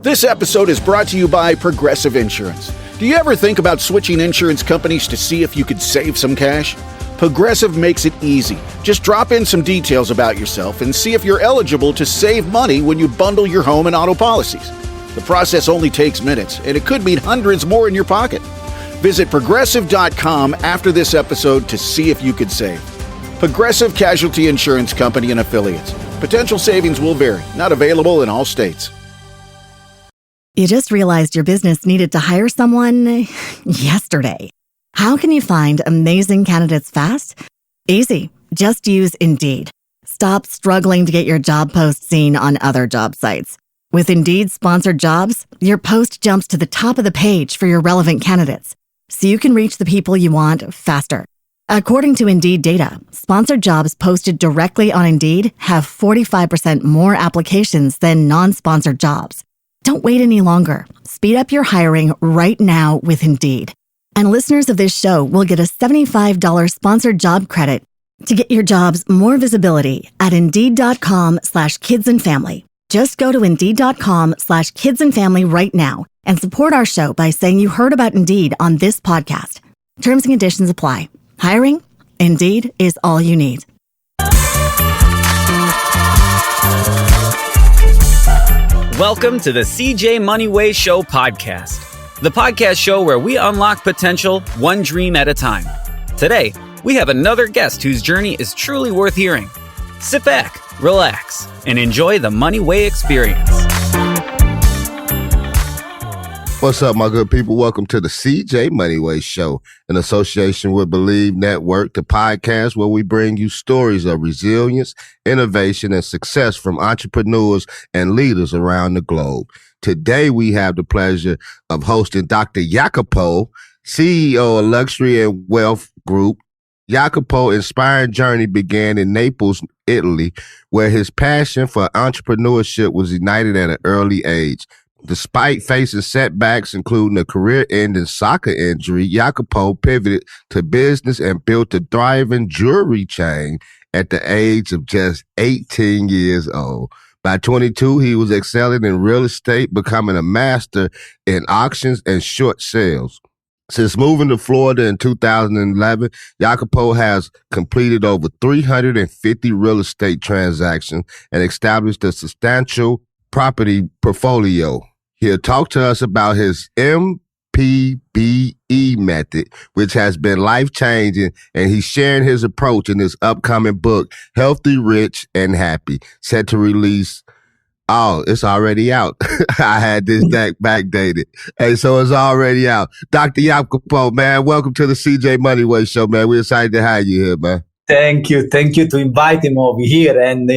This episode is brought to you by Progressive Insurance. Do you ever think about switching insurance companies to see if you could save some cash? Progressive makes it easy. Just drop in some details about yourself and see if you're eligible to save money when you bundle your home and auto policies. The process only takes minutes, and it could mean hundreds more in your pocket. Visit Progressive.com after this episode to see if you could save. Progressive Casualty Insurance Company and Affiliates. Potential savings will vary. Not available in all states. You just realized your business needed to hire someone yesterday. How can you find amazing candidates fast? Easy. Just use Indeed. Stop struggling to get your job post seen on other job sites. With Indeed sponsored jobs, your post jumps to the top of the page for your relevant candidates, so you can reach the people you want faster. According to Indeed data, sponsored jobs posted directly on Indeed have 45% more applications than non-sponsored jobs. Don't wait any longer. Speed up your hiring right now with Indeed. And listeners of this show will get a $75 sponsored job credit to get your jobs more visibility at Indeed.com/kidsandfamily. Just go to Indeed.com/kidsandfamily right now and support our show by saying you heard about Indeed on this podcast. Terms and conditions apply. Hiring? Indeed is all you need. Welcome to the CJ Moneyway Show podcast, the podcast show where we unlock potential one dream at a time. Today, we have another guest whose journey is truly worth hearing. Sit back, relax, and enjoy the Moneyway experience. What's up, my good people? Welcome to the CJ Moneyway Show, in association with Believe Network, the podcast where we bring you stories of resilience, innovation, and success from entrepreneurs and leaders around the globe. Today, we have the pleasure of hosting Dr. Jacopo, CEO of Luxury and Wealth Group. Jacopo's inspiring journey began in Naples, Italy, where his passion for entrepreneurship was ignited at an early age. Despite facing setbacks, including a career-ending soccer injury, Jacopo pivoted to business and built a thriving jewelry chain at the age of just 18 years old. By 22, he was excelling in real estate, becoming a master in auctions and short sales. Since moving to Florida in 2011, Jacopo has completed over 350 real estate transactions and established a substantial property portfolio. He'll talk to us about his MPBE method, which has been life-changing, and he's sharing his approach in his upcoming book, Healthy, Rich, and Happy, set to release. Oh, it's already out. I had this backdated. Hey, so it's already out. Dr. Jacopo, man, welcome to the CJ Moneyway Show, man. We're excited to have you here, man. Thank you to invite him over here. And,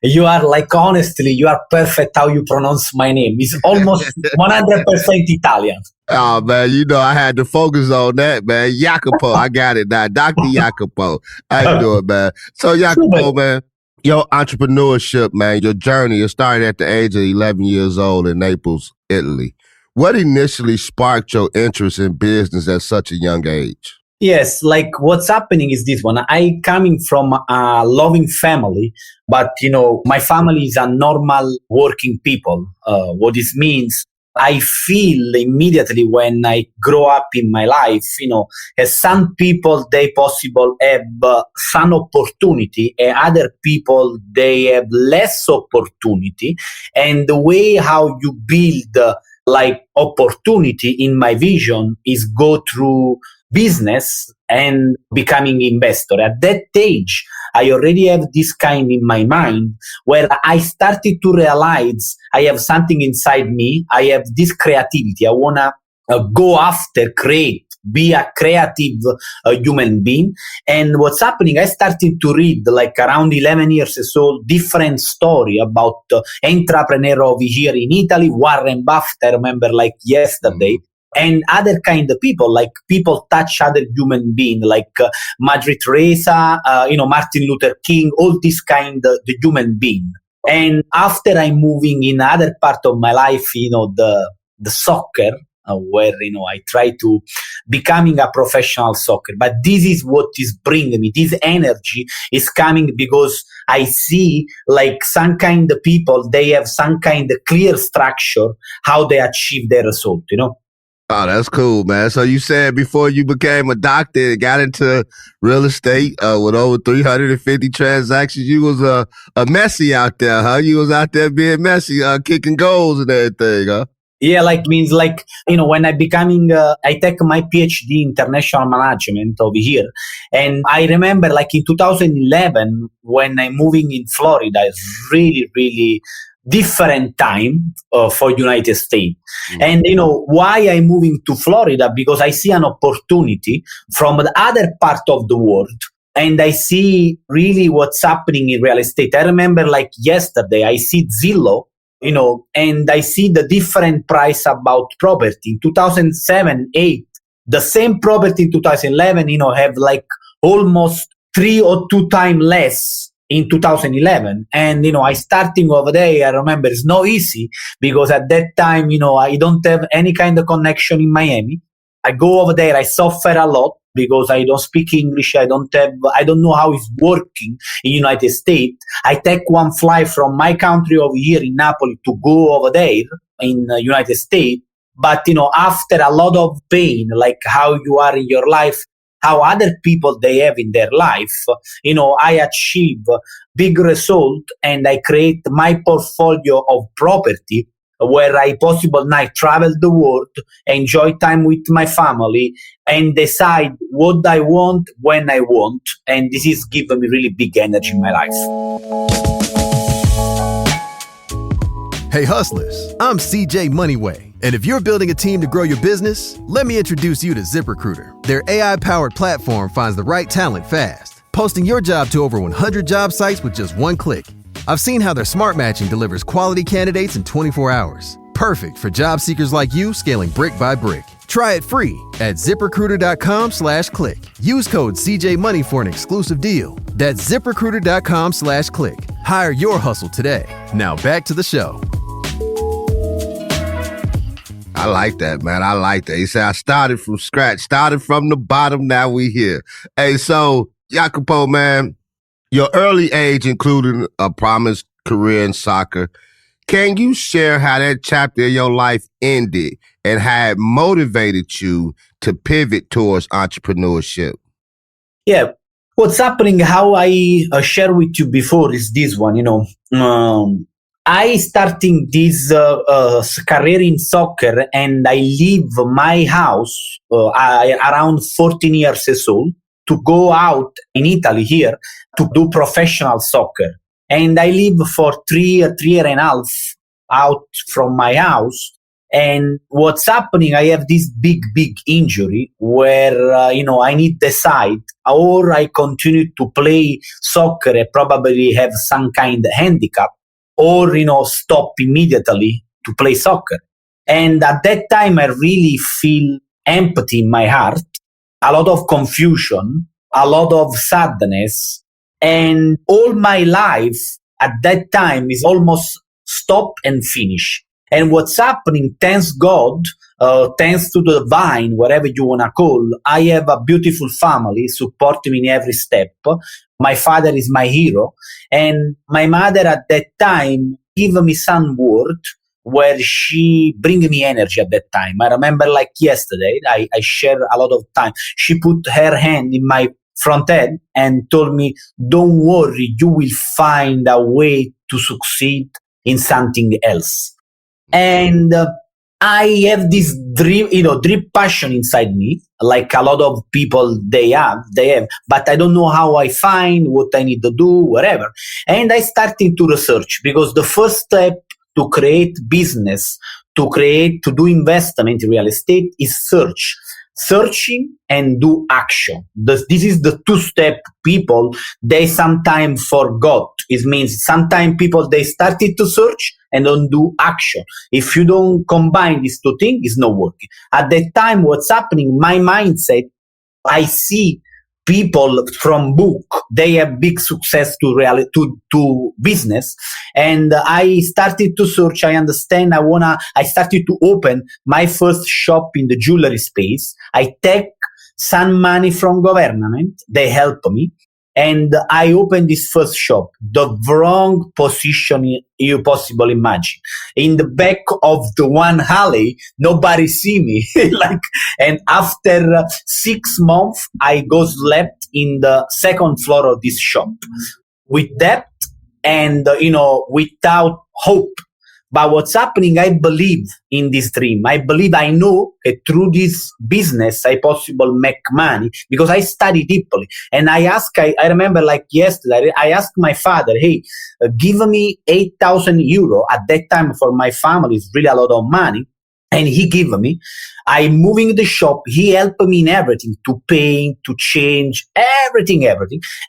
you are honestly, you are perfect how you pronounce my name. It's almost 100% Italian. Oh, man, I had to focus on that, man. Jacopo, I got it now. Dr. Jacopo. How you doing, man? So, Jacopo, man, your entrepreneurship, man, your journey, it started at the age of 11 years old in Naples, Italy. What initially sparked your interest in business at such a young age? Yes, what's happening is this one. I coming from a loving family, but my family is a normal working people. What this means, I feel immediately when I grow up in my life, as some people, they possible have some opportunity and other people, they have less opportunity. And the way how you build opportunity in my vision is go through business and becoming investor. At that age, I already have this kind in my mind where I started to realize I have something inside me. I have this creativity. I want to go after, create, be a creative human being. And what's happening, I started to read around 11 years old, different story about entrepreneur over here in Italy, Warren Buffett, I remember yesterday. And other kind of people, people touch other human being, Mother Teresa, Martin Luther King, all this kind of the human being. And after I'm moving in other part of my life, the soccer, where, I try to becoming a professional soccer. But this is what is bringing me. This energy is coming because I see like some kind of people, they have some kind of clear structure, how they achieve their result, Oh, that's cool, man. So you said before you became a doctor and got into real estate with over 350 transactions, you was a Messi out there, huh? You was out there being Messi, kicking goals and everything, huh? Yeah, when I take my PhD in international management over here. And I remember like in 2011, when I'm moving in Florida, it's really, really different time for United States. And, why I'm moving to Florida? Because I see an opportunity from the other part of the world. And I see really what's happening in real estate. I remember like yesterday, I see Zillow, and I see the different price about property. In 2007, 8, the same property in 2011, have like almost 3 or 2 times less in 2011. And, I starting over there, I remember it's not easy because at that time, I don't have any kind of connection in Miami. I go over there, I suffer a lot because I don't speak English. I don't know how it's working in United States. I take one flight from my country over here in Naples to go over there in United States. But, after a lot of pain, like how you are in your life, how other people they have in their life, I achieve big result and I create my portfolio of property where I possible now travel the world, enjoy time with my family, and decide what I want when I want. And this is giving me really big energy in my life. Hey hustlers, I'm CJ Moneyway. And if you're building a team to grow your business, let me introduce you to ZipRecruiter. Their AI-powered platform finds the right talent fast, posting your job to over 100 job sites with just one click. I've seen how their smart matching delivers quality candidates in 24 hours. Perfect for job seekers like you, scaling brick by brick. Try it free at ZipRecruiter.com/click. Use code CJMoney for an exclusive deal. That's ZipRecruiter.com/click. Hire your hustle today. Now back to the show. I like that, man. I like that. He said, I started from scratch, started from the bottom. Now we here. Hey, so Jacopo, man, your early age included a promised career in soccer. Can you share how that chapter of your life ended and how it motivated you to pivot towards entrepreneurship? Yeah. What's happening, how I shared with you before is this one, I starting this career in soccer and I leave my house around 14 years old to go out in Italy here to do professional soccer. And I live for 3 years and a half out from my house. And what's happening, I have this big injury where, I need to decide or I continue to play soccer and probably have some kind of handicap, or, stop immediately to play soccer. And at that time, I really feel empty in my heart, a lot of confusion, a lot of sadness. And all my life at that time is almost stop and finish. And what's happening, thanks God, thanks to the divine, whatever you want to call, I have a beautiful family supporting me in every step. My father is my hero. And my mother at that time gave me some word where she bring me energy at that time. I remember like yesterday, I share a lot of time. She put her hand in my front head and told me, don't worry, you will find a way to succeed in something else. And I have this dream passion inside me, like a lot of people they have, but I don't know how I find what I need to do, whatever. And I started to research because the first step to create business, to do investment in real estate is searching and do action. This is the 2-step people they sometimes forgot. It means sometimes people they started to search and don't do action. If you don't combine these 2 things, it's not working. At that time, what's happening, my mindset, I see people from book, they have big success to business. And I started to search. I understand. I started to open my first shop in the jewelry space. I take some money from government. They help me. And I opened this first shop, the wrong position you possibly imagine. In the back of the one alley, nobody see me. And after 6 months, I go slept in the second floor of this shop with debt and, without hope. But what's happening, I believe in this dream. I know that through this business, I possible make money because I study deeply. And I remember like yesterday, I asked my father, hey, give me 8,000 euro. At that time for my family, it's really a lot of money. And he gave me. I moving the shop. He helped me in everything, to paint, to change, everything.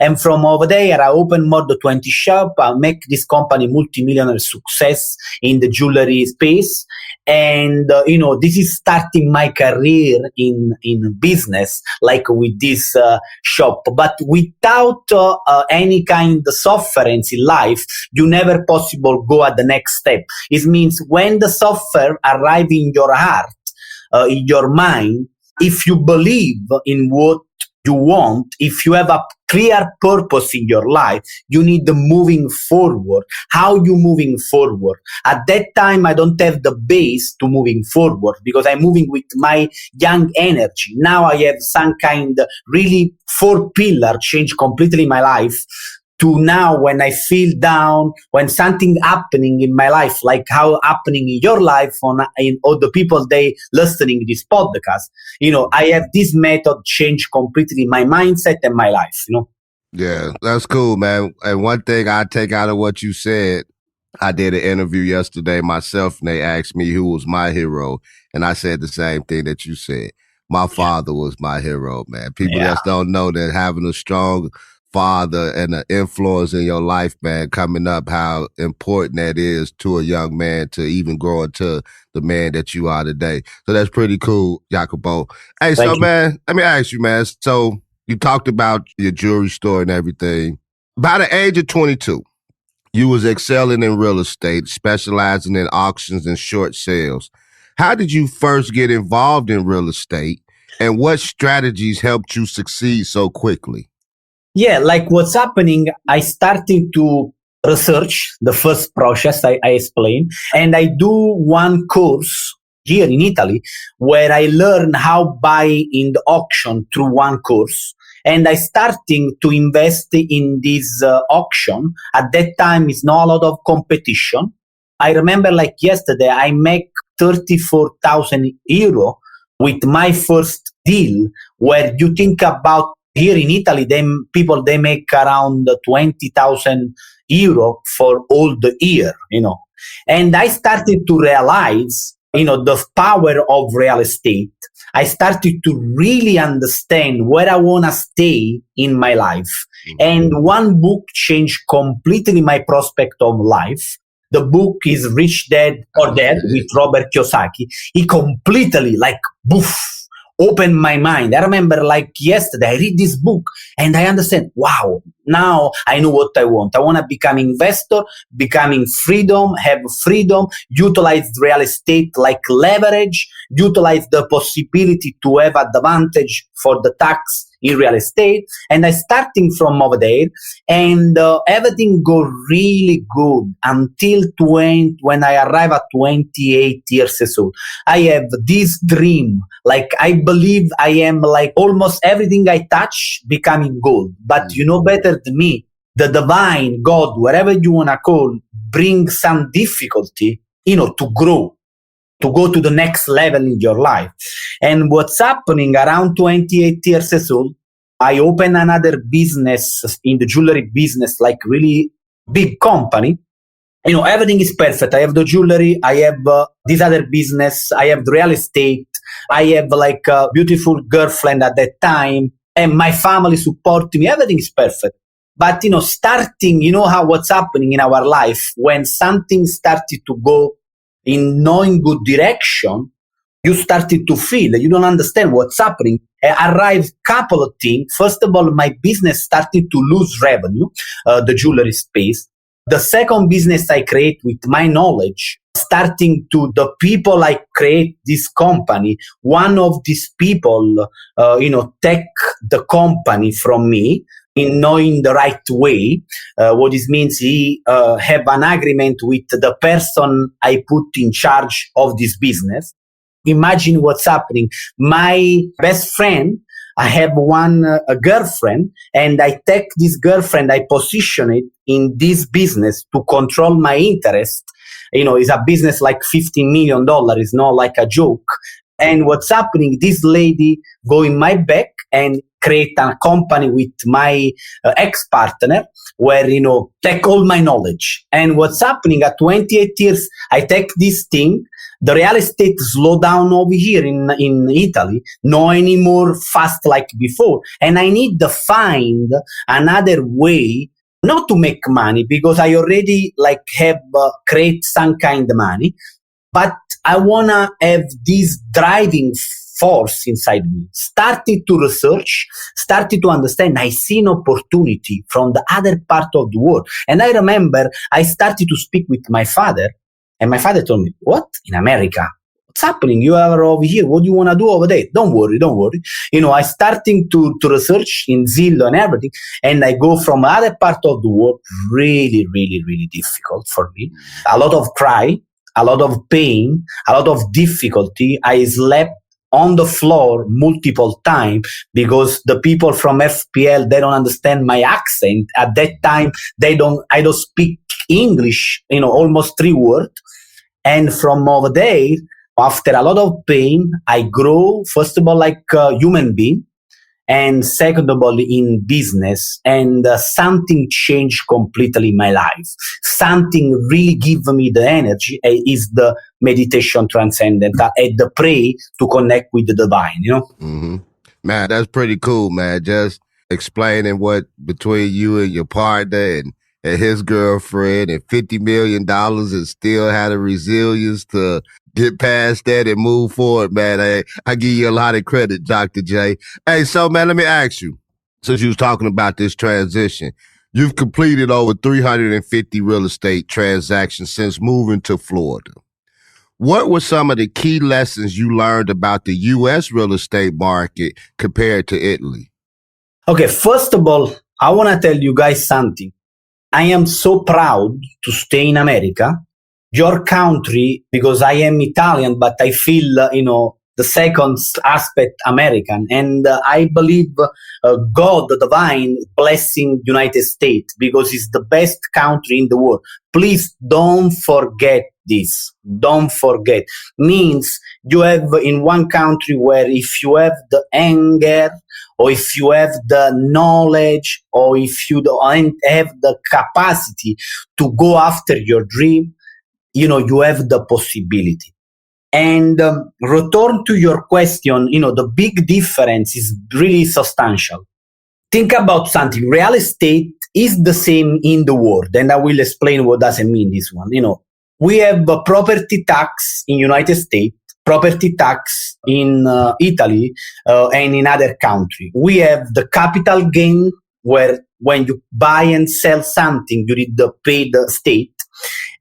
And from over there, I opened more than 20 shop. I make this company multi-millionaire success in the jewelry space. And, this is starting my career in business, like with this shop. But without any kind of sufferance in life, you never possible go at the next step. It means when the suffer arrive in your heart, in your mind, if you believe in what you want, if you have a clear purpose in your life, you need the moving forward. How you moving forward? At that time, I don't have the base to moving forward because I'm moving with my young energy. Now I have some kind of really 4 pillar change completely my life. To now, when I feel down, when something happening in my life, like how happening in your life, in all the people they listening to this podcast, I have this method change completely my mindset and my life. Yeah, that's cool, man. And one thing I take out of what you said, I did an interview yesterday myself, and they asked me who was my hero, and I said the same thing that you said. My father was my hero, man. People just don't know that having a strong father and an influence in your life, man, coming up, how important that is to a young man to even grow into the man that you are today. So that's pretty cool, Jacopo. Hey, Thank you. Man, let me ask you, man. So you talked about your jewelry store and everything. By the age of 22, you was excelling in real estate, specializing in auctions and short sales. How did you first get involved in real estate, and what strategies helped you succeed so quickly? Yeah, like what's happening, I started to research the first process I explained, and I do one course here in Italy where I learn how buy in the auction through one course. And I starting to invest in this auction. At that time, it's not a lot of competition. I remember like yesterday, I make 34,000 euro with my first deal, where you think about here in Italy, they make around 20,000 euro for all the year, And I started to realize, the power of real estate. I started to really understand where I want to stay in my life. And one book changed completely my prospect of life. The book is Rich Dad Poor Dad with Robert Kiyosaki. He completely opened my mind. I remember like yesterday, I read this book and I understand, wow, now I know what I want. I want to become investor, becoming freedom, have freedom, utilize real estate like leverage, utilize the possibility to have advantage for the tax in real estate. And I starting from over there, and everything go really good until when I arrive at 28 years old. I have this dream, like I believe I am like almost everything I touch becoming gold. But you know better than me, the divine, God, whatever you want to call, brings some difficulty, to grow, to go to the next level in your life. And what's happening around 28 years old, I open another business in the jewelry business, like really big company. Everything is perfect. I have the jewelry, I have this other business, I have the real estate, I have like a beautiful girlfriend at that time, and my family support me. Everything is perfect. But, starting, what's happening in our life when something started to go in knowing good direction, you started to feel, you don't understand what's happening. arrived couple of things. First of all, my business started to lose revenue, the jewelry space. The second business I create with my knowledge, starting to the people I create this company, one of these people, take the company from me in knowing the right way. What this means, he have an agreement with the person I put in charge of this business. Imagine what's happening. My best friend, I have a girlfriend, and I take this girlfriend, I position it in this business to control my interest. It's a business like $15 million. It's not like a joke. And what's happening, this lady go in my back and create a company with my ex-partner where, take all my knowledge. And what's happening at 28 years, I take this thing. The real estate slow down over here in Italy, no anymore fast like before. And I need to find another way not to make money, because I already have create some kind of money, but I want to have this driving force inside me. Started to research, started to understand. I see an opportunity from the other part of the world. And I remember I started to speak with my father, and my father told me, what? In America? What's happening? You are over here. What do you want to do over there? Don't worry. I starting to research in Zillow and everything, and I go from other part of the world, really, really, really difficult for me. A lot of cry, a lot of pain, a lot of difficulty. I slept on the floor multiple times because the people from FPL, they don't understand my accent. At that time, I don't speak English, almost 3 words. And from over there, after a lot of pain, I grow, first of all, like a human being, and second of all, in business. And something changed completely my life. Something really give me the energy is the meditation transcendental and the pray to connect with the divine, Mm-hmm. Man, that's pretty cool, man. Just explaining what between you and your partner and his girlfriend and $50 million and still had the resilience to get past that and move forward, man. I give you a lot of credit, Dr. J. Hey, so, man, let me ask you, since you was talking about this transition, you've completed over 350 real estate transactions since moving to Florida. What were some of the key lessons you learned about the U.S. real estate market compared to Italy? Okay, first of all, I want to tell you guys something. I am so proud to stay in America, your country, because I am Italian, but I feel, the second aspect American. And I believe God, the divine, blessing United States because it's the best country in the world. Please don't forget this. Don't forget. Means you have in one country where if you have the anger, or if you have the knowledge, or if you don't have the capacity to go after your dream, you have the possibility. And return to your question, the big difference is really substantial. Think about something. Real estate is the same in the world, and I will explain what does it mean, this one. We have a property tax in United States, property tax in Italy, and in other countries. We have the capital gain, where when you buy and sell something, you need to pay the state.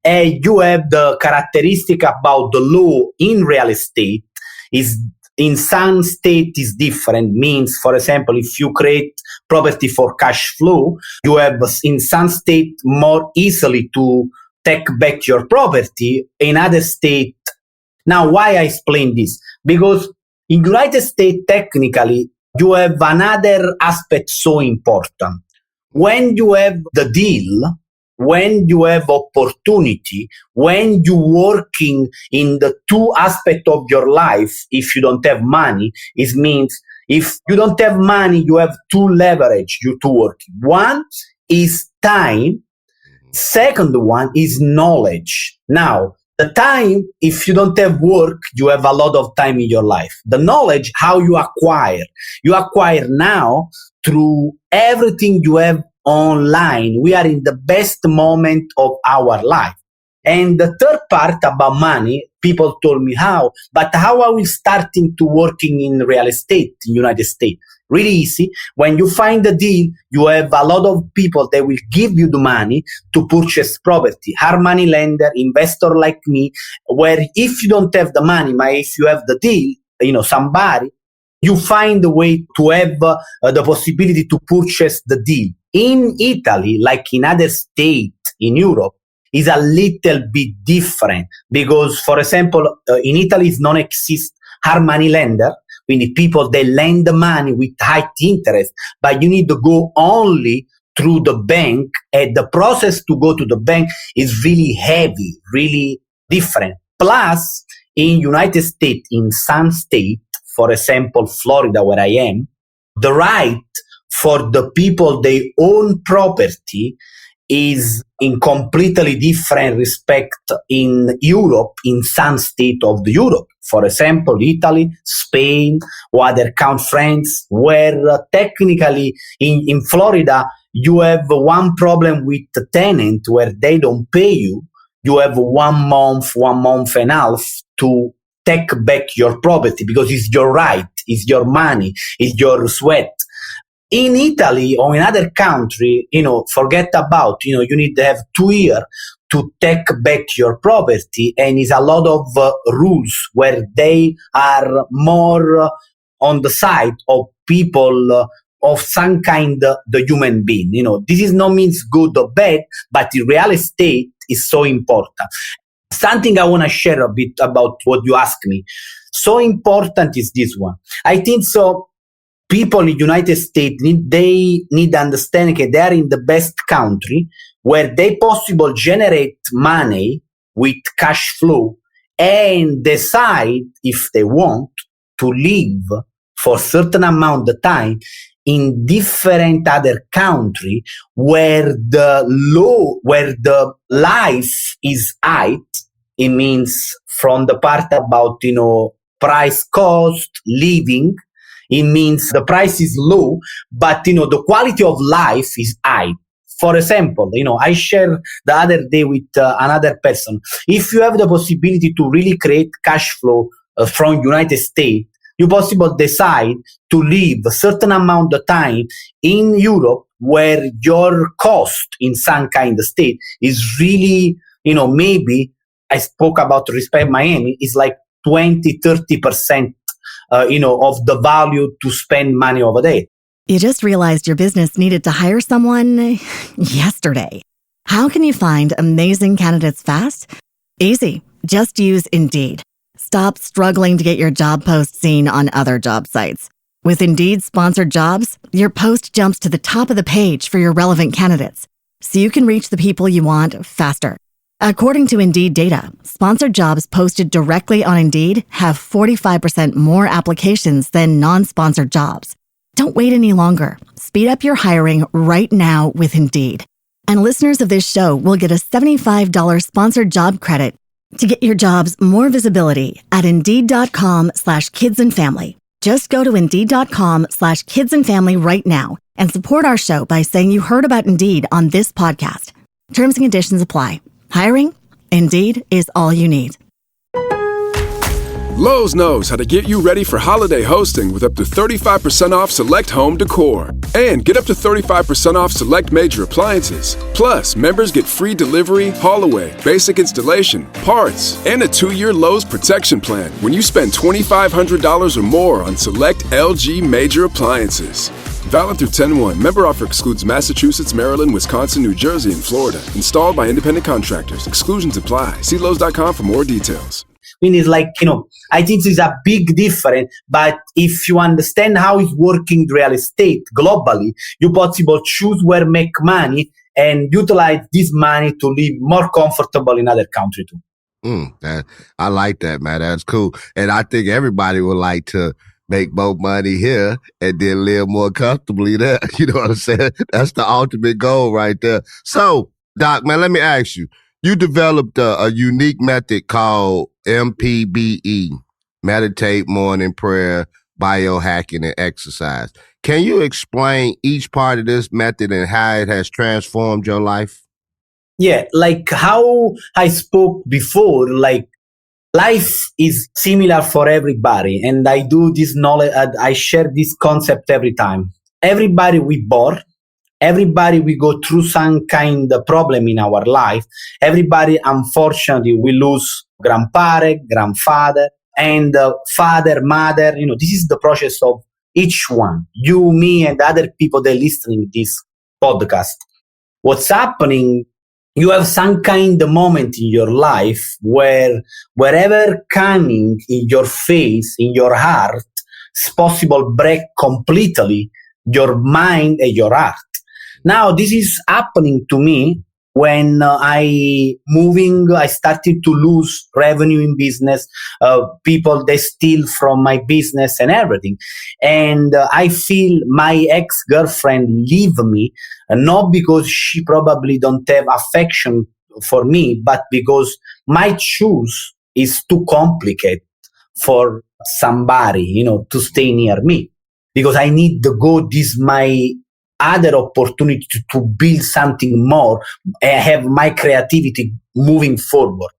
And you have the characteristic about the law in real estate is in some state is different. Means, for example, if you create property for cash flow, you have in some state more easily to take back your property. In other state, now why I explain this? Because in United States, technically, you have another aspect so important. When you have the deal, when you have opportunity, when you working in the 2 aspects of your life, if you don't have money, it means if you don't have money, you have 2 leverage you to work. One is time. Second one is knowledge. Now, the time, if you don't have work, you have a lot of time in your life. The knowledge, how you acquire. You acquire now through everything you have online. We are in the best moment of our life. And the third part about money, people told me how. But how are we starting to working in real estate in United States? Really easy. When you find the deal, you have a lot of people that will give you the money to purchase property. Hard money lender, investor like me, where if you don't have the money, but if you have the deal, somebody, you find a way to have the possibility to purchase the deal. In Italy, like in other states in Europe, is a little bit different because, for example, in Italy, is non-exist hard money lender, meaning people they lend the money with high interest, but you need to go only through the bank, and the process to go to the bank is really heavy, really different. Plus, in United States, in some states, for example, Florida, where I am, the right for the people they own property is in completely different respect in Europe, in some state of the Europe. For example, Italy, Spain, or other countries, France, where technically in Florida, you have one problem with the tenant where they don't pay you. You have 1 month, 1.5 months to take back your property because it's your right, it's your money, it's your sweat. In Italy or in other country, forget about, you need to have 2 years to take back your property, and it's a lot of rules where they are more on the side of people of some kind of the human being. This is not means good or bad, but in real estate is so important. Something I want to share a bit about what you asked me. So important is this one. I think so. People in the United States need to understand that they are in the best country where they possible generate money with cash flow and decide if they want to live for a certain amount of time in different other country where the life is high. It means from the part about, price, cost, living. It means the price is low, but, the quality of life is high. For example, I shared the other day with another person. If you have the possibility to really create cash flow from United States, you possibly decide to live a certain amount of time in Europe where your cost in some kind of state is really, maybe I spoke about Respect Miami, is like 20-30%. Of the value to spend money over there. You just realized your business needed to hire someone yesterday. How can you find amazing candidates fast? Easy. Just use Indeed. Stop struggling to get your job post seen on other job sites. With Indeed sponsored jobs, your post jumps to the top of the page for your relevant candidates, so you can reach the people you want faster. According to Indeed data, sponsored jobs posted directly on Indeed have 45% more applications than non-sponsored jobs. Don't wait any longer. Speed up your hiring right now with Indeed. And listeners of this show will get a $75 sponsored job credit to get your jobs more visibility at Indeed.com/kidsandfamily. Just go to Indeed.com/kidsandfamily right now and support our show by saying you heard about Indeed on this podcast. Terms and conditions apply. Hiring? Indeed is all you need. Lowe's knows how to get you ready for holiday hosting with up to 35% off select home decor. And get up to 35% off select major appliances. Plus, members get free delivery, haul away, basic installation, parts, and a 2-year Lowe's protection plan when you spend $2,500 or more on select LG major appliances. Valid through 10/1. Member offer excludes Massachusetts, Maryland, Wisconsin, New Jersey, and Florida. Installed by independent contractors. Exclusions apply. See Lowe's.com for more details. I mean, it's like, I think it's a big difference, but if you understand how it's working real estate globally, you possibly choose where make money and utilize this money to live more comfortable in other countries too. I like that, man. That's cool. And I think everybody would like to make more money here and then live more comfortably there. You know what I'm saying? That's the ultimate goal right there. So, Doc, man, let me ask you. You developed a unique method called MPBE, meditate, morning prayer, biohacking, and exercise. Can you explain each part of this method and how it has transformed your life? Yeah, like how I spoke before, like life is similar for everybody. And I do this knowledge, I share this concept every time. Everybody we born, everybody we go through some kind of problem in our life. Everybody, unfortunately, we lose grandparent, grandfather, and father, mother. This is the process of each one. You, me, and other people that are listening to this podcast. What's happening, you have some kind of moment in your life where wherever coming in your face, in your heart, it's possible break completely your mind and your heart. Now, this is happening to me when I started to lose revenue in business. People, they steal from my business and everything. And I feel my ex-girlfriend leave me, not because she probably don't have affection for me, but because my choice is too complicated for somebody, to stay near me. Because I need to go, this my other opportunity to build something more and have my creativity moving forward.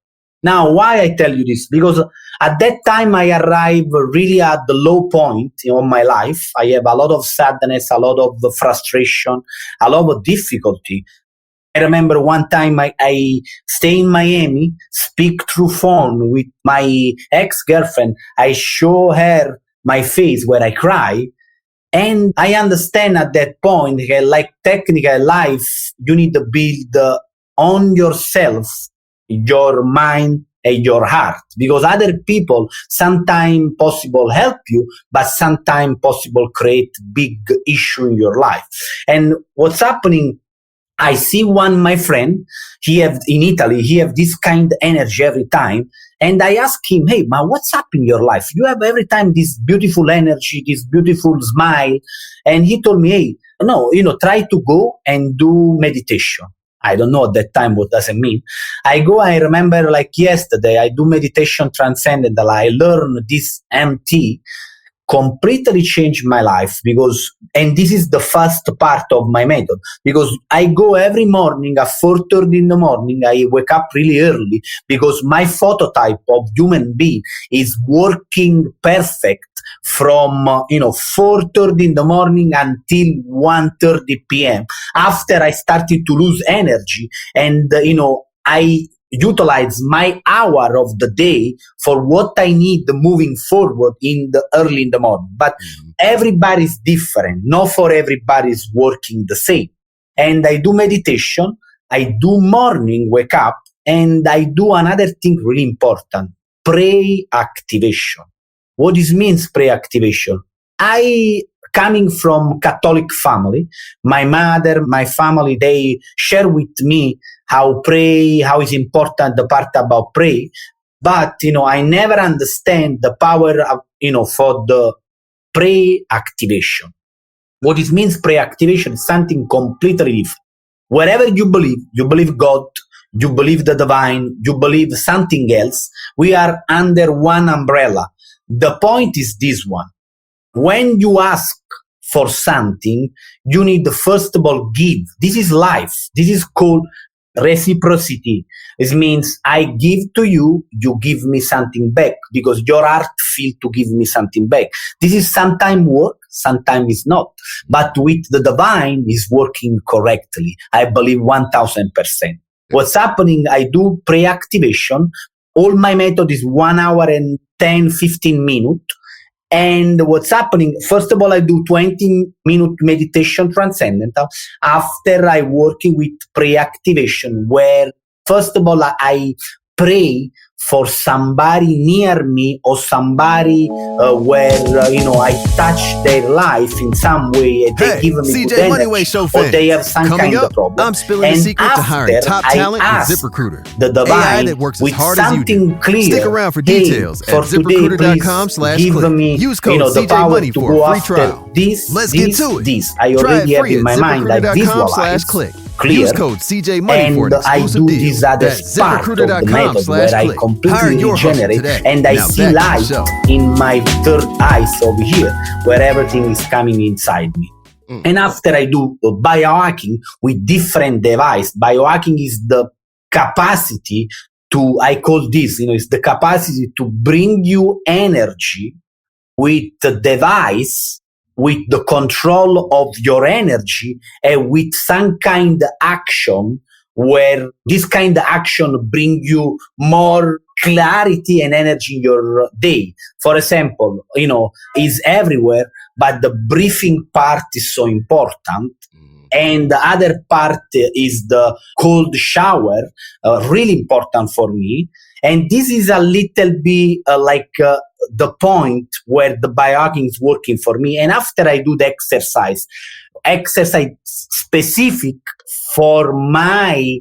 Now, why I tell you this? Because at that time I arrived really at the low point in my life. I have a lot of sadness, a lot of frustration, a lot of difficulty. I remember one time I stay in Miami, speak through phone with my ex-girlfriend. I show her my face where I cry. And I understand at that point, like technical life, you need to build on yourself, your mind and your heart. Because other people sometimes possible help you, but sometimes possible create big issue in your life. And what's happening, I see my friend, in Italy, he have this kind of energy every time. And I ask him, hey, man, what's up in your life? You have every time this beautiful energy, this beautiful smile. And he told me, hey, no, try to go and do meditation. I don't know at that time what does it mean. I remember like yesterday, I do meditation transcendental. I learned this MT, completely changed my life and this is the first part of my method, because I go every morning at 4:30 in the morning. I wake up really early because my phototype of human being is working perfect from 4:30 in the morning until 1:30 p.m. After I started to lose energy and I utilize my hour of the day for what I need moving forward early in the morning. But everybody's different. Not for everybody's working the same. And I do meditation. I do morning wake up, and I do another thing really important: pre-activation. What this means, pre-activation? I coming from Catholic family, my mother, my family, they share with me how is important the part about pray. But, I never understand the power of, for the pre-activation. What it means, pre-activation, is something completely different. Wherever you believe God, you believe the divine, you believe something else, we are under one umbrella. The point is this one. When you ask for something, you need to first of all give. This is life. This is called reciprocity. It means I give to you, you give me something back, because your heart feels to give me something back. This is sometimes work, sometimes it's not. But with the divine is working correctly. I believe 1000%. What's happening, I do pre-activation. All my method is 1 hour and 10-15 minutes. And what's happening, first of all, I do 20-minute meditation transcendental. After I working with pre-activation, where first of all, I pray for somebody near me or somebody where, I touch their life in some way. And they give me good Moneyway show or they have some Coming kind up, of problem. I'm spilling the secret to hiring top talent with ZipRecruiter. The divine AI that works as hard as you do. Clear. Stick around for details at ZipRecruiter.com/click. Use code CJ Money for a free trial. Let's get to it. I already have in my mind that ZipRecruiter.com/click. Clear. Use code CJ Money for an exclusive I do deal. this other That's part of the method where I completely regenerate and I see light in my third eyes over here, where everything is coming inside me. And after I do biohacking with different devices, biohacking is the capacity I call this, it's the capacity to bring you energy with the device, with the control of your energy, and with some kind of action where this kind of action bring you more clarity and energy in your day. For example, is everywhere, but the breathing part is so important. And the other part is the cold shower, really important for me. And this is a little bit the point where the biohacking is working for me. And after I do the exercise specific for my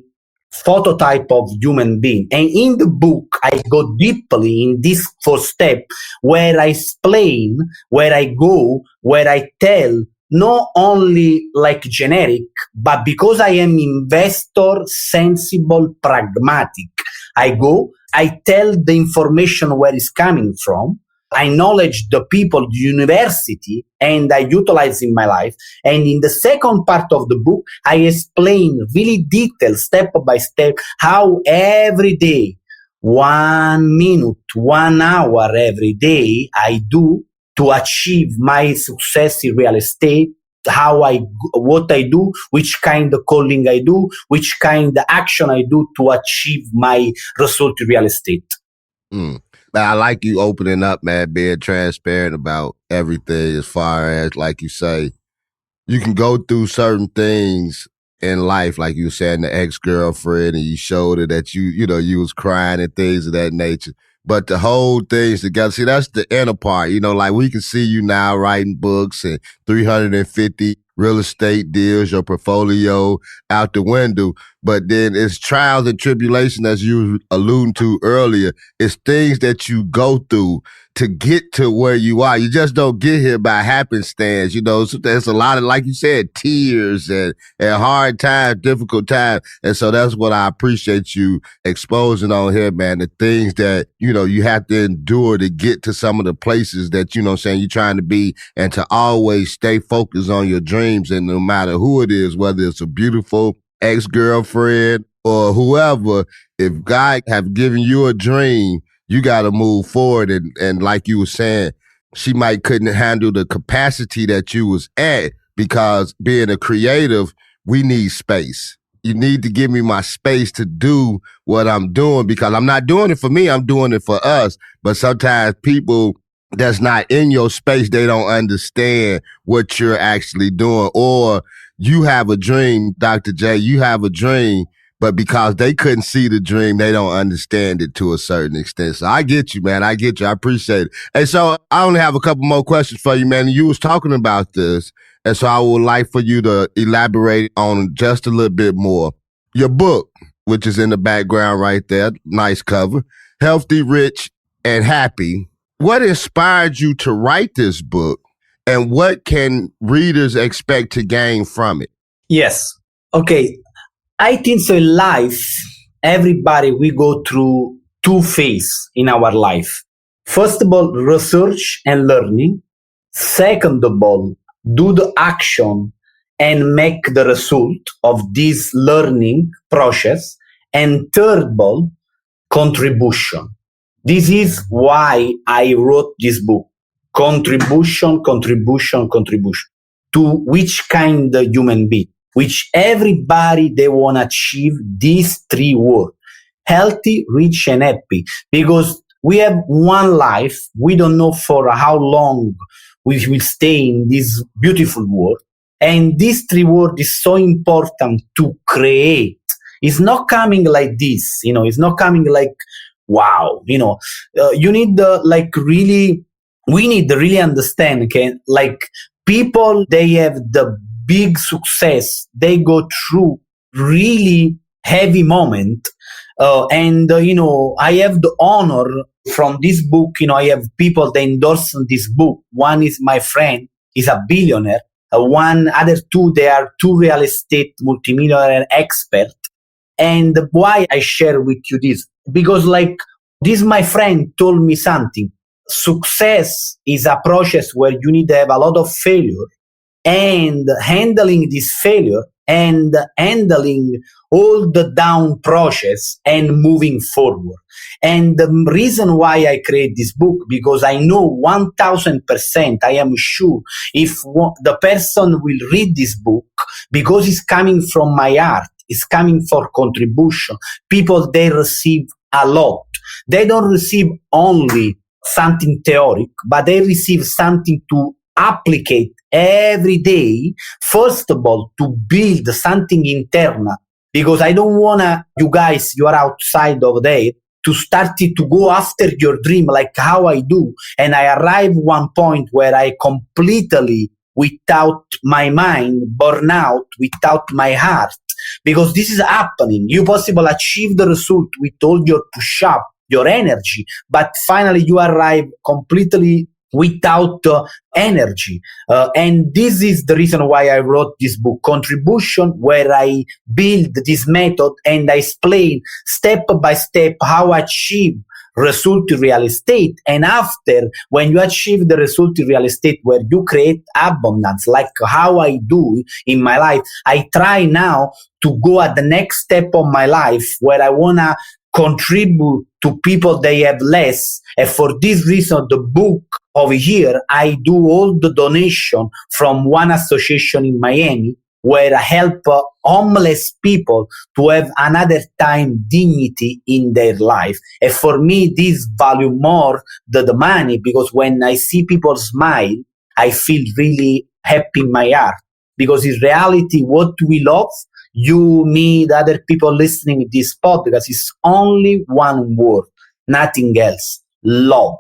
phototype of human being. And in the book, I go deeply in this 4 step where I explain, where I go, where I tell, not only like generic, but because I am investor, sensible, pragmatic. I go, I tell the information where it's coming from. I acknowledge the people, the university, and I utilize in my life. And in the second part of the book, I explain really detailed, step by step, how every day, 1 minute, 1 hour every day, I do to achieve my success in real estate, what I do, which kind of calling I do, which kind of action I do to achieve my result in real estate. I like you opening up, man, being transparent about everything as far as, like you say, you can go through certain things in life, like you were saying, the ex-girlfriend, and you showed her that you was crying and things of that nature. But the whole thing's together. See, that's the inner part. Like we can see you now writing books and 350 real estate deals, your portfolio out the window. But then it's trials and tribulation, as you alluded to earlier. It's things that you go through to get to where you are. You just don't get here by happenstance. So there's a lot of, like you said, tears and hard times, difficult times. And so that's what I appreciate you exposing on here, man. The things that, you have to endure to get to some of the places that, you're trying to be, and to always stay focused on your dreams. And no matter who it is, whether it's a beautiful ex-girlfriend or whoever, if God have given you a dream, you got to move forward. And like you were saying, she couldn't handle the capacity that you was at, because being a creative, we need space. You need to give me my space to do what I'm doing, because I'm not doing it for me. I'm doing it for us. But sometimes people that's not in your space, they don't understand what you're actually doing. Or you have a dream, Dr. J, you have a dream, but because they couldn't see the dream, they don't understand it to a certain extent. So I get you, man. I get you. I appreciate it. And so I only have a couple more questions for you, man. You was talking about this, and so I would like for you to elaborate on just a little bit more. Your book, which is in the background right there, nice cover, Healthy, Rich, and Happy. What inspired you to write this book, and what can readers expect to gain from it? Yes. Okay. I think so in life, everybody, we go through 2 phases in our life. First of all, research and learning. Second of all, do the action and make the result of this learning process. And third of all, contribution. This is why I wrote this book. Contribution, contribution, contribution. To which kind of human being? Which everybody, they want to achieve these 3 words: healthy, rich, and happy. Because we have one life. We don't know for how long we will stay in this beautiful world. And these 3 words is so important to create. It's not coming like this, it's not coming like, wow, you need we need to really understand, okay? Like people, they have the big success, they go through really heavy moment. I have the honor from this book, I have people that endorse this book. One is my friend, he's a billionaire. One other 2, they are 2 real estate multimillionaire expert. And why I share with you this? Because this, my friend told me something. Success is a process where you need to have a lot of failure. And handling this failure and handling all the down process and moving forward. And the reason why I create this book, because I know 1000%, I am sure if the person will read this book, because it's coming from my heart, it's coming for contribution. People, they receive a lot. They don't receive only something theoric, but they receive something to applicate every day. First of all, to build something internal, because I don't want you guys, you are outside of there, to start it to go after your dream like how I do. And I arrive one point where I completely, without my mind, burn out, without my heart, because this is happening. You possible achieve the result with all your push-up, your energy, but finally you arrive completely without energy. And this is the reason why I wrote this book, Contribution, where I build this method and I explain step by step how I achieve result in real estate. And after, when you achieve the result in real estate where you create abundance, like how I do in my life, I try now to go at the next step of my life where I want to contribute to people they have less. And for this reason, the book over here, I do all the donation from one association in Miami where I help homeless people to have another time dignity in their life. And for me, this value more the money, because when I see people smile, I feel really happy in my heart. Because in reality, what we love, you, me, the other people listening to this podcast, is only one word, nothing else. Love.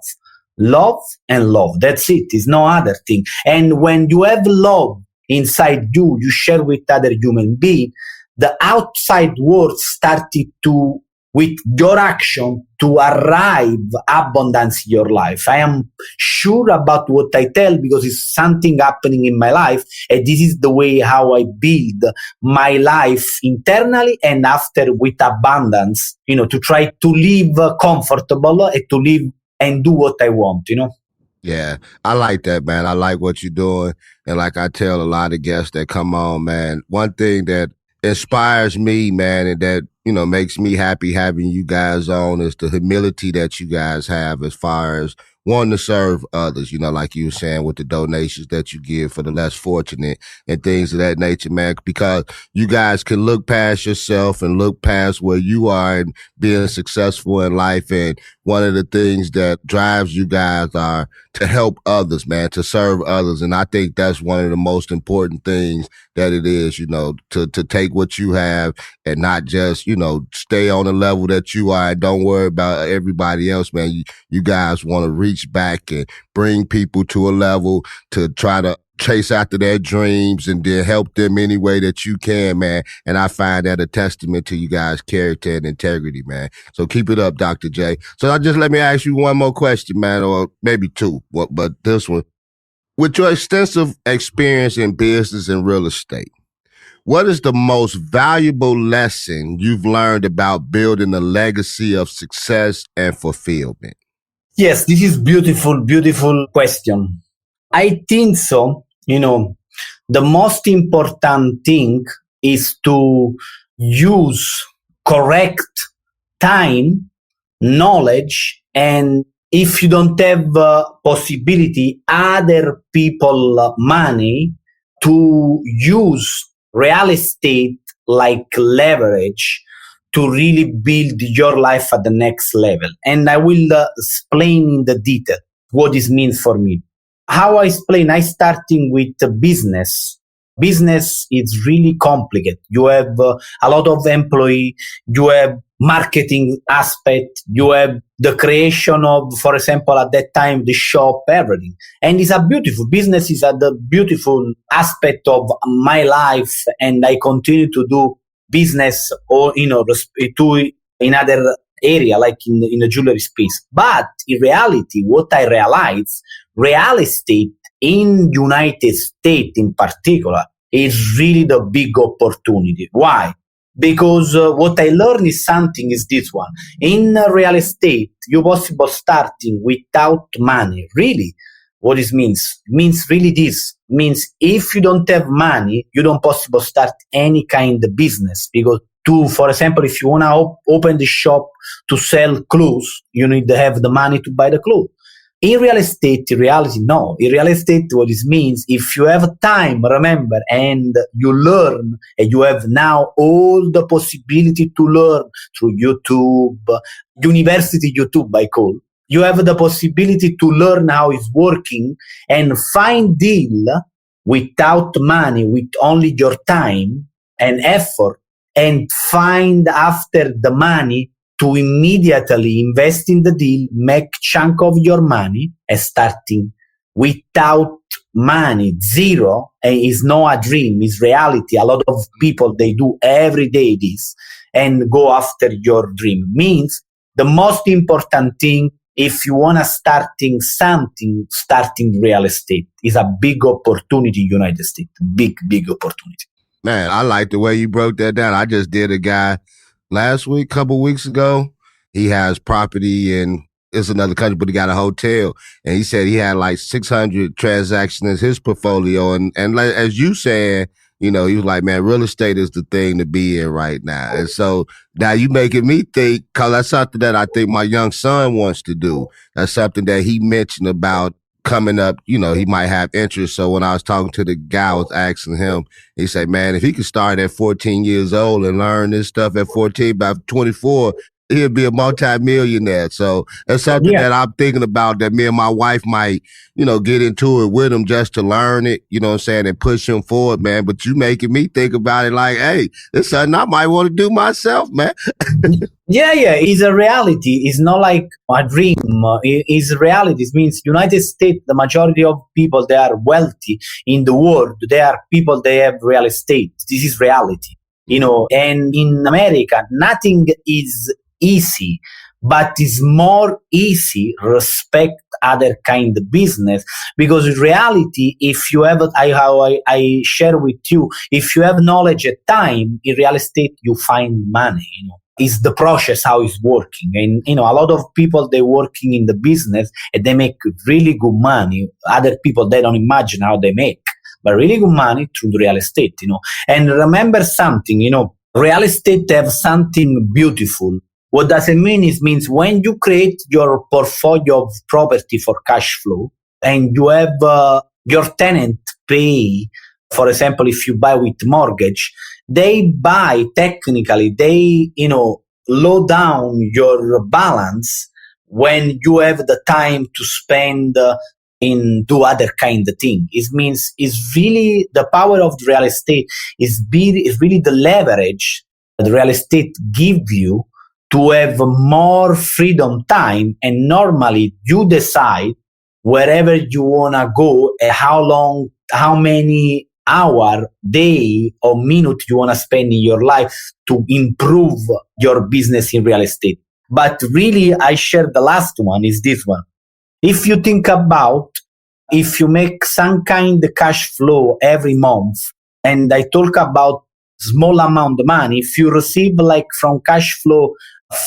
Love and love. That's it. It's no other thing. And when you have love inside you, you share with other human beings, the outside world started to, with your action, to arrive abundance in your life. I am sure about what I tell because it's something happening in my life. And this is the way how I build my life internally and after with abundance, to try to live comfortable and to live and do what I want, Yeah, I like that, man. I like what you're doing. And like I tell a lot of guests that come on, man, one thing that inspires me, man, and that, makes me happy having you guys on is the humility that you guys have as far as wanting to serve others, like you were saying with the donations that you give for the less fortunate and things of that nature, man, because you guys can look past yourself and look past where you are and being successful in life. And one of the things that drives you guys are to help others, man, to serve others. And I think that's one of the most important things that it is, to take what you have and not just, stay on the level that you are and don't worry about everybody else, man. You guys want to reach back and bring people to a level to try to chase after their dreams and then help them any way that you can, man. And I find that a testament to you guys' character and integrity, man. So keep it up, Dr. J. So let me ask you one more question, man, or maybe two, but this one. With your extensive experience in business and real estate, what is the most valuable lesson you've learned about building a legacy of success and fulfillment? Yes, this is beautiful, beautiful question. I think so. The most important thing is to use correct time, knowledge, and if you don't have possibility, other people money, to use real estate like leverage to really build your life at the next level. And I will explain in the detail what this means for me. How I explain, I starting with business. Business is really complicated. You have a lot of employee, you have marketing aspect, you have the creation of, for example, at that time, the shop, everything. And it's a beautiful business, is a the beautiful aspect of my life. And I continue to do business or, to in other area, like in the jewelry space. But in reality, what I realized, real estate in United States in particular is really the big opportunity. Why? Because what I learned is this one. In real estate, you possible starting without money, really. what it means. It means really this. It means if you don't have money, you don't possible start any kind of business, because for example, if you want to open the shop to sell clothes, you need to have the money to buy the clothes. In real estate, in reality, no. In real estate, what it means, if you have time, remember, and you learn, and you have now all the possibility to learn through YouTube, university YouTube, I call. You have the possibility to learn how it's working and find deal without money, with only your time and effort, and find after the money to immediately invest in the deal, make chunk of your money, and starting without money, zero, and is not a dream, it's reality. A lot of people, they do every day this and go after your dream. Means the most important thing, if you want to starting real estate is a big opportunity in United States, big opportunity. Man, I like the way you broke that down. I just did a guy last week, couple weeks ago. He has property in it's another country, but he got a hotel, and he said he had like 600 transactions in his portfolio. And like, as you said, you know, he was like, man, real estate is the thing to be in right now. And so now you making me think, cause that's something that I think my young son wants to do. That's something that he mentioned about coming up, you know, he might have interest. So when I was talking to the guy, I was asking him, he said, man, if he could start at 14 years old and learn this stuff at 14, by 24, he'll be a multi-millionaire. So that's something that I'm thinking about, that me and my wife might, you know, get into it with him just to learn it, you know what I'm saying, and push him forward, man. But you making me think about it like, hey, it's something I might want to do myself, man. Yeah, it's a reality. It's not like a dream. It's a reality. It means United States, the majority of people, they are wealthy in the world. They are people, they have real estate. This is reality, you know. And in America, nothing is easy, but it's more easy respect other kind of business, because in reality, if you have, how I share with you, if you have knowledge at time in real estate, you find money, you know. It's the process, how it's working. And, you know, a lot of people, they're working in the business and they make really good money. Other people, they don't imagine how they make, but really good money through the real estate, you know. And remember something, you know, real estate have something beautiful. What does it mean? It means when you create your portfolio of property for cash flow and you have your tenant pay, for example, if you buy with mortgage, they buy technically, they, you know, low down your balance when you have the time to spend in do other kind of thing. It means it's really the power of the real estate is really the leverage that the real estate give you to have more freedom time, and normally you decide wherever you wanna go, how many hour, day or minute you wanna spend in your life to improve your business in real estate. But really, I share the last one is this one. If you think about, if you make some kind of cash flow every month, and I talk about small amount of money, if you receive like from cash flow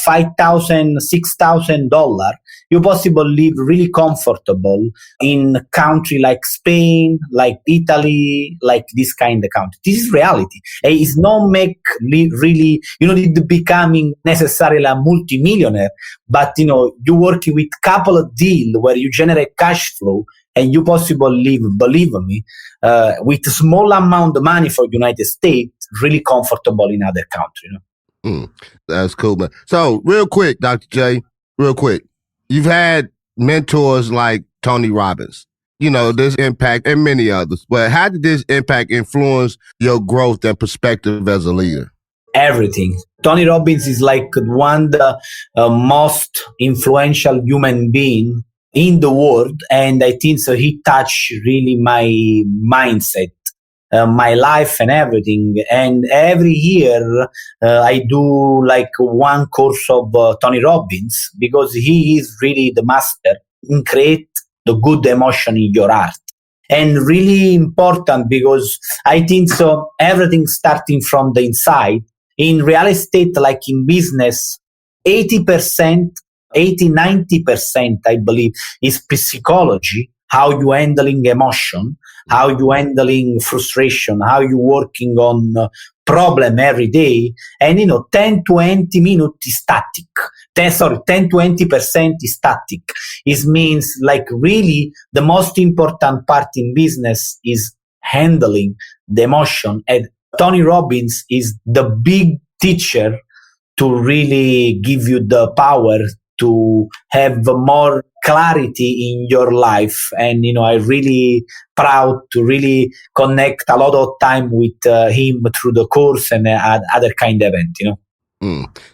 $5,000, $6,000, you possibly live really comfortable in country like Spain, like Italy, like this kind of country. This is reality. It's not make really, you know, becoming necessarily a multimillionaire, but you know, you working with couple of deals where you generate cash flow and you possibly live, believe me, with a small amount of money for United States, really comfortable in other countries. You know? That's cool, man. So real quick, Dr. J, real quick. You've had mentors like Tony Robbins, you know, this impact and many others, but how did this impact influence your growth and perspective as a leader? Everything. Tony Robbins is like one of the most influential human being in the world. And I think so he touched really my mindset. My life and everything. And every year I do like one course of Tony Robbins, because he is really the master in create the good emotion in your heart. And really important, because I think so everything starting from the inside. In real estate, like in business, 80%, 90%, I believe, is psychology. how you handling emotion, how you handling frustration, how you working on problem every day. And 10-20 minutes is static. 10-20% is static. It means like really the most important part in business is handling the emotion. And Tony Robbins is the big teacher to really give you the power to have more clarity in your life. And, I'm really proud to really connect a lot of time with him through the course and other kind of event,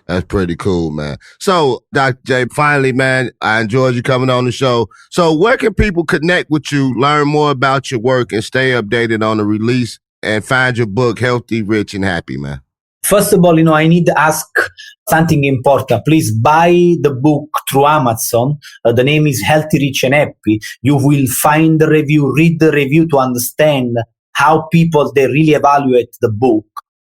That's pretty cool, man. So, Dr. J, finally, man, I enjoyed you coming on the show. So where can people connect with you, learn more about your work, and stay updated on the release and find your book, Healthy, Rich, and Happy, man? First of all, I need to ask something important. Please buy the book through Amazon. The name is Healthy, Rich, and Happy. You will find the review, read the review to understand how people, they really evaluate the book.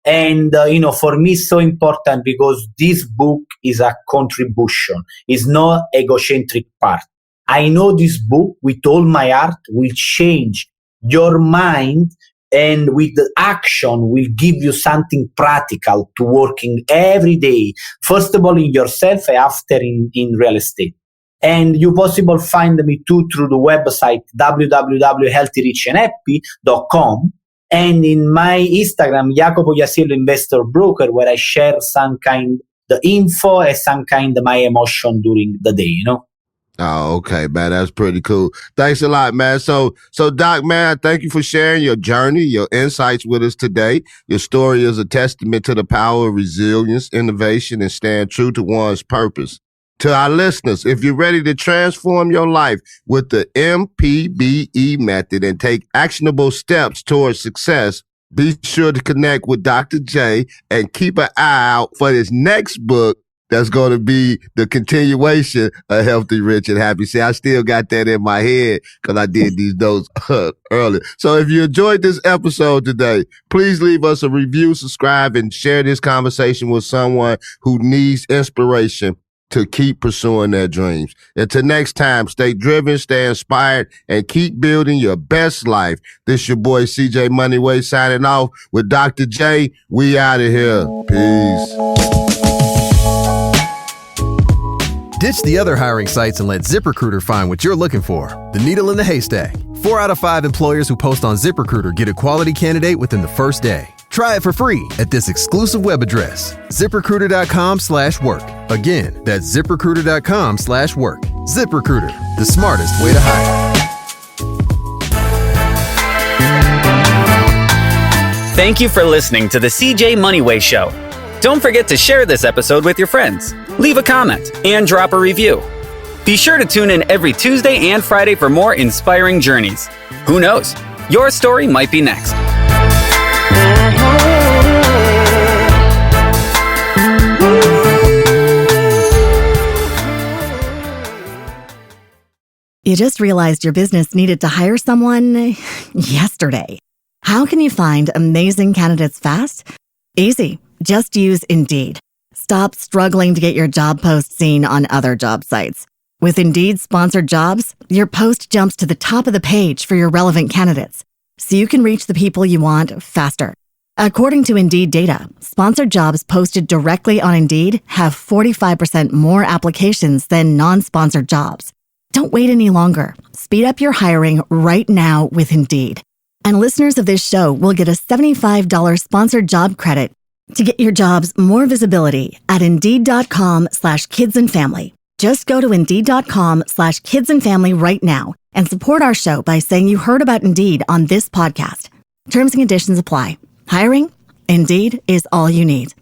And, for me, it's so important because this book is a contribution. It's not egocentric part. I know this book with all my heart will change your mind, and with the action will give you something practical to working every day. First of all, in yourself, and after in real estate. And you possible find me too through the website www.healthyrichandhappy.com. And in my Instagram, Jacopo Iasiello Investor Broker, where I share some kind the info and some kind of my emotion during the day, Oh, okay, man. That's pretty cool. Thanks a lot, man. So Doc, man, thank you for sharing your journey, your insights with us today. Your story is a testament to the power of resilience, innovation, and staying true to one's purpose. To our listeners, if you're ready to transform your life with the MPBE method and take actionable steps towards success, be sure to connect with Dr. J and keep an eye out for his next book, that's going to be the continuation of Healthy, Rich, and Happy. See, I still got that in my head because I did these notes earlier. So if you enjoyed this episode today, please leave us a review, subscribe, and share this conversation with someone who needs inspiration to keep pursuing their dreams. Until next time, stay driven, stay inspired, and keep building your best life. This your boy, CJ Moneyway, signing off with Dr. J. We out of here. Peace. Ditch the other hiring sites and let ZipRecruiter find what you're looking for. The needle in the haystack. 4 out of 5 employers who post on ZipRecruiter get a quality candidate within the first day. Try it for free at this exclusive web address, ZipRecruiter.com/work. Again, that's ZipRecruiter.com/work. ZipRecruiter, the smartest way to hire. Thank you for listening to the CJ Moneyway Show. Don't forget to share this episode with your friends, leave a comment, and drop a review. Be sure to tune in every Tuesday and Friday for more inspiring journeys. Who knows? Your story might be next. You just realized your business needed to hire someone yesterday. How can you find amazing candidates fast? Easy. Just use Indeed. Stop struggling to get your job post seen on other job sites. With Indeed sponsored jobs, your post jumps to the top of the page for your relevant candidates, so you can reach the people you want faster. According to Indeed data, sponsored jobs posted directly on Indeed have 45% more applications than non-sponsored jobs. Don't wait any longer. Speed up your hiring right now with Indeed. And listeners of this show will get a $75 sponsored job credit to get your jobs more visibility at Indeed.com/kidsandfamily. Just go to Indeed.com/kidsandfamily right now and support our show by saying you heard about Indeed on this podcast. Terms and conditions apply. Hiring? Indeed is all you need.